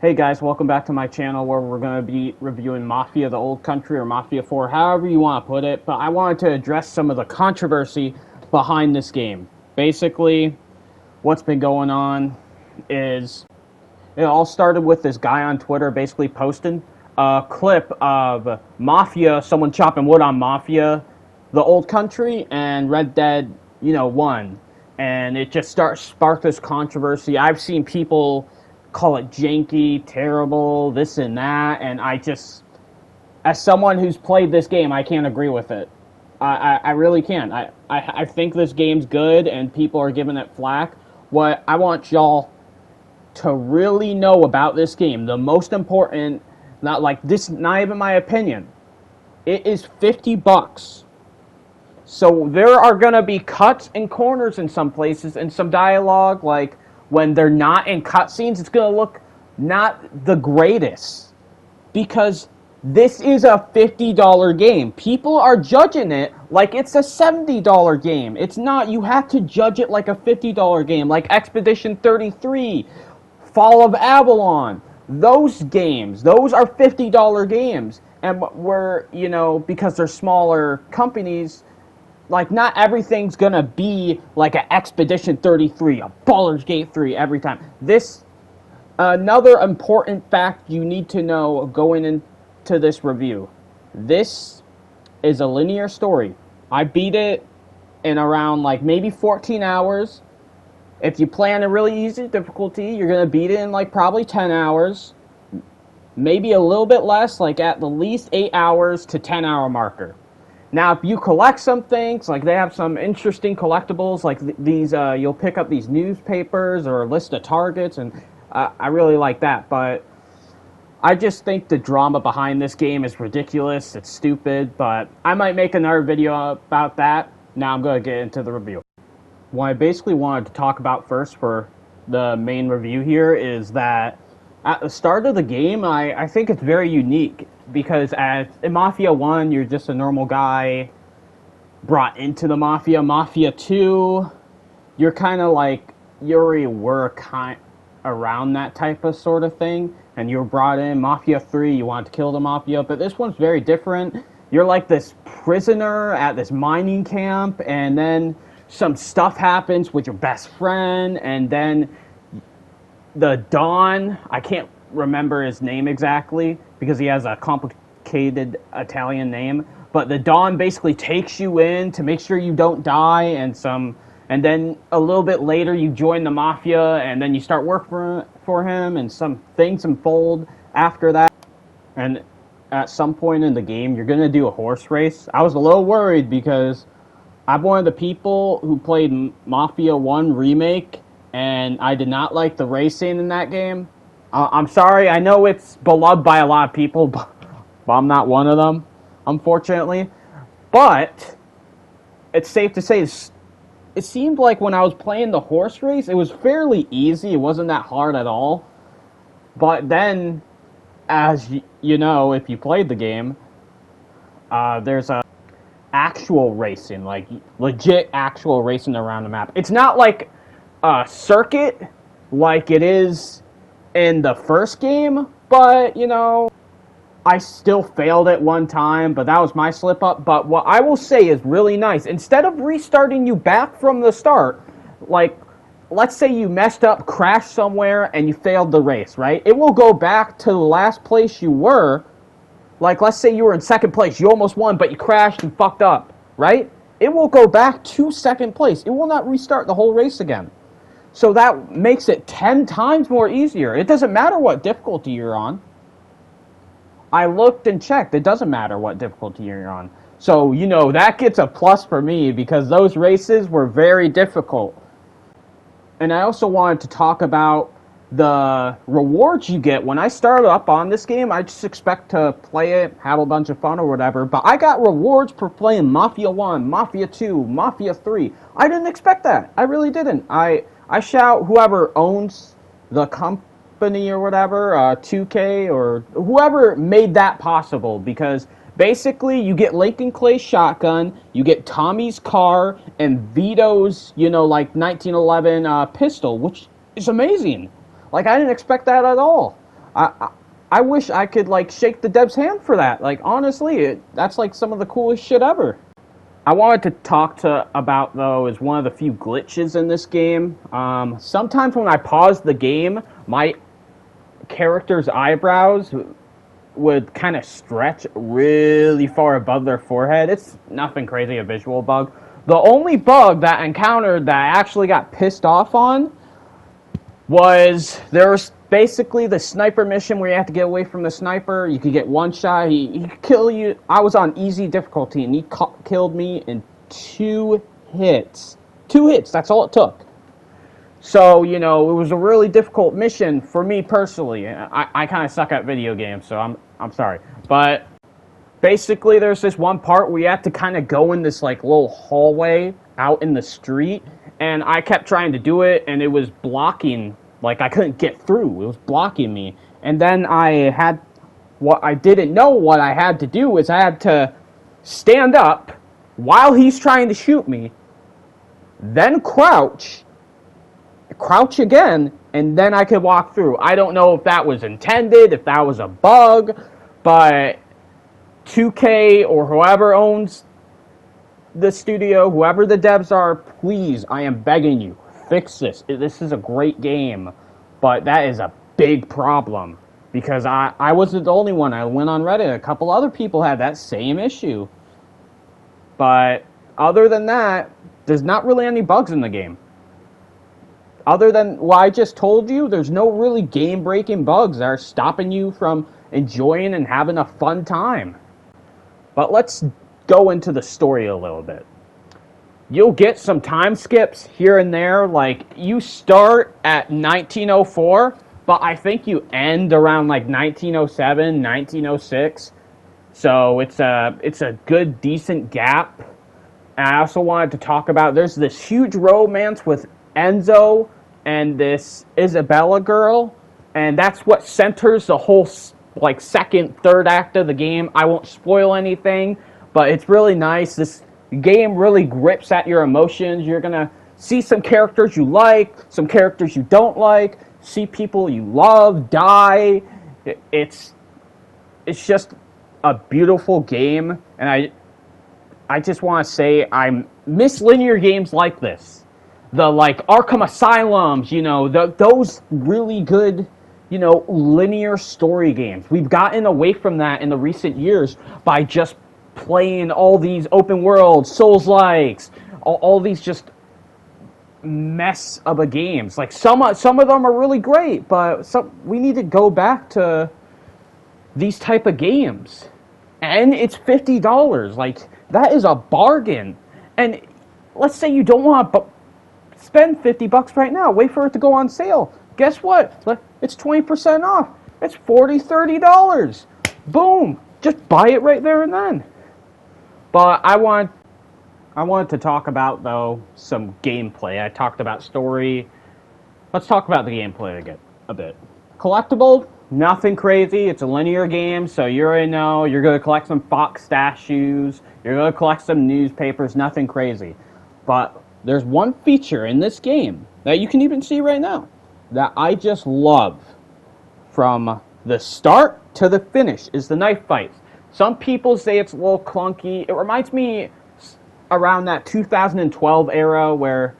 Hey guys, welcome back to my channel where we're going to be reviewing Mafia the Old Country or Mafia 4, however you want to put it, but I wanted to address some of the controversy behind this game. Basically, what's been going on is it all started with this guy on Twitter basically posting a clip of Mafia, someone chopping wood on Mafia the Old Country and Red Dead, 1. And it just sparked this controversy. I've seen people call it janky, terrible, this and that, and as someone who's played this game, I can't agree with it. I really can't. I think this game's good, and people are giving it flack. What I want y'all to really know about this game, the most important, not even my opinion, it is $50. So there are gonna be cuts and corners in some places, and some dialogue, like when they're not in cutscenes, it's going to look not the greatest. Because this is a $50 game. People are judging it like it's a $70 game. It's not. You have to judge it like a $50 game. Like Expedition 33, Fall of Avalon. Those games, those are $50 games. And because they're smaller companies, like, not everything's gonna be like an Expedition 33, a Baldur's Gate 3 every time. Another important fact you need to know going into this review. This is a linear story. I beat it in around, maybe 14 hours. If you play on a really easy difficulty, you're gonna beat it in, probably 10 hours. Maybe a little bit less, at the least 8 hours to 10-hour marker. Now, if you collect some things, they have some interesting collectibles, these, you'll pick up these newspapers or a list of targets, and I really like that. But I just think the drama behind this game is ridiculous. It's stupid, but I might make another video about that. Now I'm going to get into the review. What I basically wanted to talk about first for the main review here is that at the start of the game, I think it's very unique. Because in Mafia 1, you're just a normal guy brought into the Mafia. Mafia 2, you're kind of like, you already were around that type of sort of thing. And you were brought in. Mafia 3, you wanted to kill the Mafia. But this one's very different. You're like this prisoner at this mining camp. And then some stuff happens with your best friend. And then the Don, I can't remember his name exactly because he has a complicated Italian name, but the Don basically takes you in to make sure you don't die, and then a little bit later you join the Mafia, and then you start work for him, and some things unfold after that. And at some point in the game, you're gonna do a horse race. I was a little worried because I'm one of the people who played Mafia 1 Remake, and I did not like the racing in that game. I'm sorry, I know it's beloved by a lot of people, but I'm not one of them, unfortunately. But it's safe to say it seemed like when I was playing the horse race, it was fairly easy. It wasn't that hard at all. But then, as you know, if you played the game, there's actual racing, legit actual racing around the map. It's not like a circuit like it is in the first game, but, I still failed it one time, but that was my slip-up. But what I will say is really nice. Instead of restarting you back from the start, let's say you messed up, crashed somewhere, and you failed the race, right? It will go back to the last place you were. Let's say you were in second place. You almost won, but you crashed and fucked up, right? It will go back to second place. It will not restart the whole race again. So that makes it 10 times more easier. It doesn't matter what difficulty you're on. I looked and checked. It doesn't matter what difficulty you're on. So, that gets a plus for me because those races were very difficult. And I also wanted to talk about the rewards you get. When I started up on this game, I just expect to play it, have a bunch of fun or whatever. But I got rewards for playing Mafia 1, Mafia 2, Mafia 3. I didn't expect that. I really didn't. I shout whoever owns the company or whatever, 2K or whoever made that possible, because basically you get Lincoln Clay's shotgun, you get Tommy's car, and Vito's, 1911 pistol, which is amazing. I didn't expect that at all. I wish I could like shake the dev's hand for that. Like honestly, that's like some of the coolest shit ever. I wanted to talk to about though is one of the few glitches in this game. Sometimes when I pause the game, my character's eyebrows would kind of stretch really far above their forehead. It's nothing crazy, a visual bug. The only bug that I encountered that I actually got pissed off on was there's basically the sniper mission where you have to get away from the sniper. You could get one shot. He could kill you. I was on easy difficulty, and he killed me in 2 hits. 2 hits. That's all it took. So, you know, it was a really difficult mission for me personally. I kind of suck at video games, so I'm sorry. But basically, there's this one part where you have to kind of go in this like little hallway out in the street, and I kept trying to do it, and it was blocking. Like I couldn't get through. It was blocking me. And then what I didn't know what I had to do is I had to stand up while he's trying to shoot me, then crouch again, and then I could walk through. I don't know if that was intended, if that was a bug, but 2K or whoever owns the studio, whoever the devs are, please, I am begging you, fix this. This is a great game, but that is a big problem because I wasn't the only one. I went on Reddit. A couple other people had that same issue. But other than that, there's not really any bugs in the game. Other than what I just told you, there's no really game-breaking bugs that are stopping you from enjoying and having a fun time. But let's go into the story a little bit. You'll get some time skips here and there, like you start at 1904, but I think you end around like 1907, 1906. So it's a good, decent gap. And I also wanted to talk about, there's this huge romance with Enzo and this Isabella girl, and that's what centers the whole like second, third act of the game. I won't spoil anything, but it's really nice. This game really grips at your emotions. You're gonna see some characters you like, some characters you don't like, see people you love die. It's just a beautiful game, and I just want to say I miss linear games like this. The like Arkham Asylums, you know, those really good, you know, linear story games. We've gotten away from that in the recent years by just playing all these open world, Souls-likes, all these just mess of a games. Like some of them are really great, but we need to go back to these type of games. And it's $50. Like that is a bargain. And let's say you don't want to spend $50 right now. Wait for it to go on sale. Guess what? It's 20% off. It's $40, $30. Boom. Just buy it right there and then. But I wanted to talk about, though, some gameplay. I talked about story. Let's talk about the gameplay a bit. Collectible, nothing crazy. It's a linear game, so you already know you're going to collect some Fox statues. You're going to collect some newspapers, nothing crazy. But there's one feature in this game that you can even see right now that I just love. From the start to the finish is the knife fights. Some people say it's a little clunky. It reminds me around that 2012 era where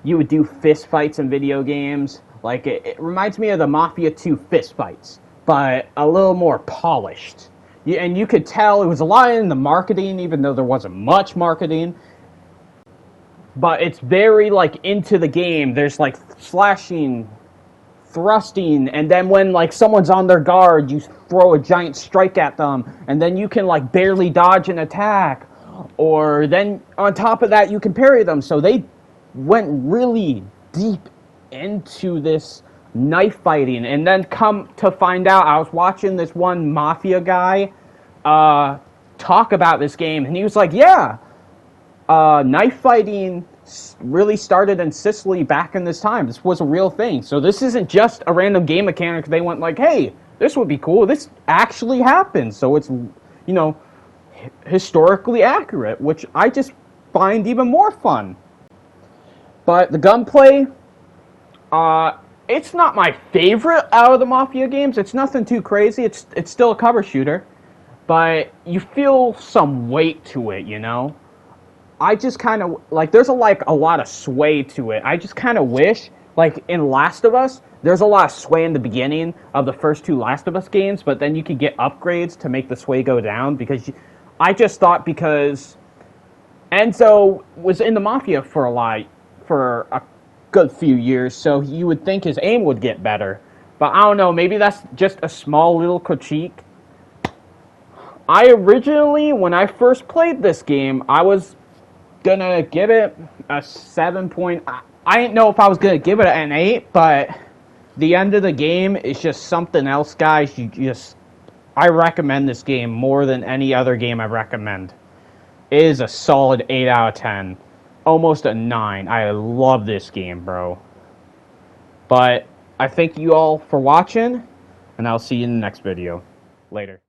you would do fist fights in video games. Like it reminds me of the Mafia 2 fist fights, but a little more polished. And you could tell it was a lot in the marketing, even though there wasn't much marketing. But it's very like into the game. There's like slashing, thrusting, and then when like someone's on their guard, you throw a giant strike at them, and then you can like barely dodge an attack, or then on top of that you can parry them. So they went really deep into this knife fighting. And then come to find out, I was watching this one Mafia guy talk about this game, and he was like, yeah, knife fighting really started in Sicily back in this time. This was a real thing. So this isn't just a random game mechanic. They went like, hey, this would be cool. This actually happened. So it's, you know, historically accurate, which I just find even more fun. But the gunplay, it's not my favorite out of the Mafia games. It's nothing too crazy. It's still a cover shooter, but you feel some weight to it, you know? I just kind of like there's a lot of sway to it. I just kind of wish like in Last of Us, there's a lot of sway in the beginning of the first two Last of Us games, but then you could get upgrades to make the sway go down I just thought because Enzo was in the Mafia for a good few years, so you would think his aim would get better. But I don't know, maybe that's just a small little critique. I originally, when I first played this game, I was gonna give it a 7 point. I didn't know if I was gonna give it an 8, but the end of the game is just something else, guys. I recommend this game more than any other game I recommend. It is a solid 8 out of 10. Almost a 9. I love this game, bro. But I thank you all for watching, and I'll see you in the next video. Later.